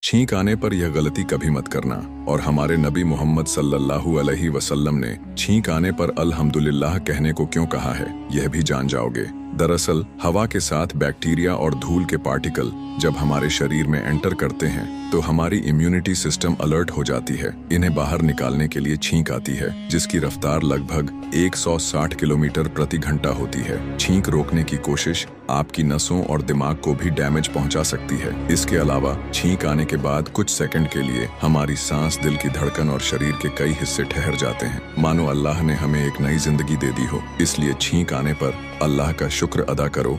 छींक आने पर यह गलती कभी मत करना। और हमारे नबी मोहम्मद सल्लल्लाहु अलैहि वसल्लम ने छींक आने पर अल्हम्दुलिल्लाह कहने को क्यों कहा है, यह भी जान जाओगे। दरअसल हवा के साथ बैक्टीरिया और धूल के पार्टिकल जब हमारे शरीर में एंटर करते हैं तो हमारी इम्यूनिटी सिस्टम अलर्ट हो जाती है। इन्हें बाहर निकालने के लिए छींक आती है, जिसकी रफ्तार लगभग 160 किलोमीटर प्रति घंटा होती है। छींक रोकने की कोशिश आपकी नसों और दिमाग को भी डैमेज पहुंचा सकती है। इसके अलावा छींक आने के बाद कुछ सेकंड के लिए हमारी सांस, दिल की धड़कन और शरीर के कई हिस्से ठहर जाते हैं, मानो अल्लाह ने हमें एक नई जिंदगी दे दी हो। इसलिए छींक आने पर अल्लाह का शुक्र अदा करो।